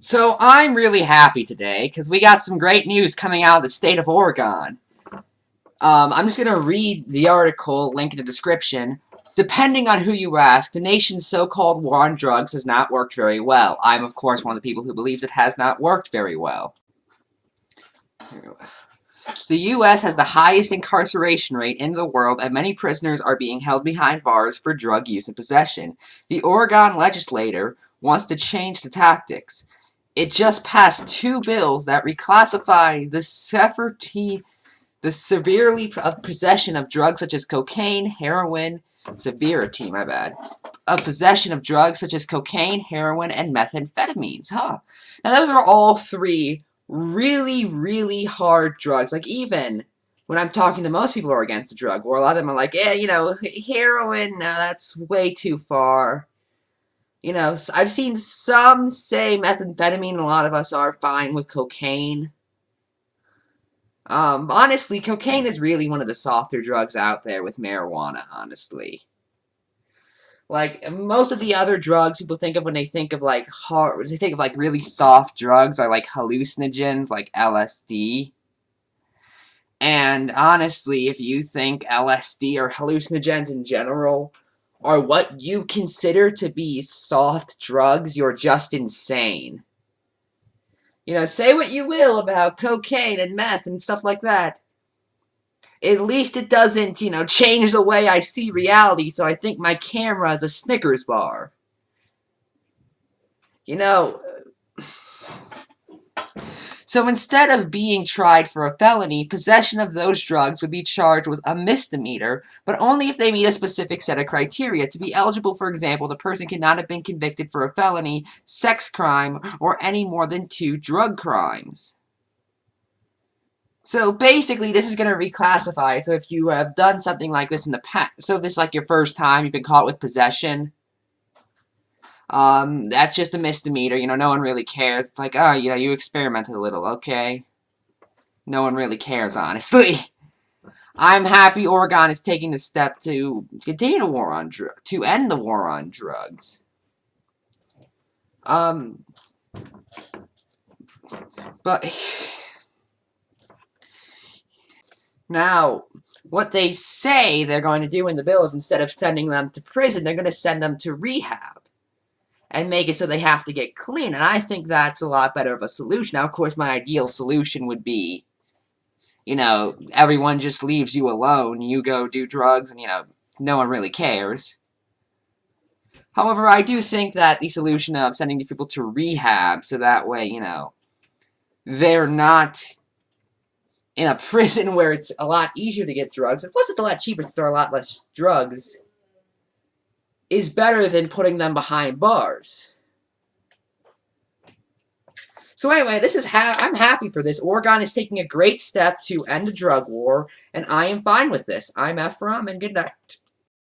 So I'm really happy today because we got some great news coming out of the state of Oregon. I'm just going to read the article, link in the description. Depending on who you ask, the nation's so-called war on drugs has not worked very well. I'm, of course, one of the people who believes it has not worked very well. The U.S. has the highest incarceration rate in the world, and many prisoners are being held behind bars for drug use and possession. The Oregon legislature wants to change the tactics. It just passed 2 bills that reclassify the severely of possession of drugs such as cocaine, heroin, severity, my bad, of possession of drugs such as cocaine, heroin, and methamphetamines. Now those are all 3 really, really hard drugs. Like, even when I'm talking to most people who are against the drug war, a lot of them are like, yeah, heroin, no, that's way too far. I've seen some say methamphetamine, and a lot of us are fine with cocaine. Honestly, cocaine is really one of the softer drugs out there with marijuana, honestly. Like, most of the other drugs people think of when they think of, like, really soft drugs are, like, hallucinogens, like LSD. And honestly, if you think LSD or hallucinogens in general are what you consider to be soft drugs, you're just insane. Say what you will about cocaine and meth and stuff like that. At least it doesn't, change the way I see reality, so I think my camera is a Snickers bar. You know, So instead of being tried for a felony, possession of those drugs would be charged with a misdemeanor, but only if they meet a specific set of criteria. To be eligible, for example, the person cannot have been convicted for a felony, sex crime, or any more than 2 drug crimes. So basically, this is going to reclassify. So if you have done something like this in the past, so if this is like your first time, you've been caught with possession, that's just a misdemeanor, no one really cares. It's like, oh, you experimented a little, okay. No one really cares, honestly. I'm happy Oregon is taking the step to continue to end the war on drugs. But now, what they say they're going to do in the bill is, instead of sending them to prison, they're going to send them to rehab and make it so they have to get clean. And I think that's a lot better of a solution. Now, of course, my ideal solution would be, everyone just leaves you alone. You go do drugs and, no one really cares. However, I do think that the solution of sending these people to rehab, so that way, they're not in a prison where it's a lot easier to get drugs, and plus it's a lot cheaper to store a lot less drugs, is better than putting them behind bars. So anyway, I'm happy for this. Oregon is taking a great step to end the drug war, and I am fine with this. I'm Ephrom, and good night.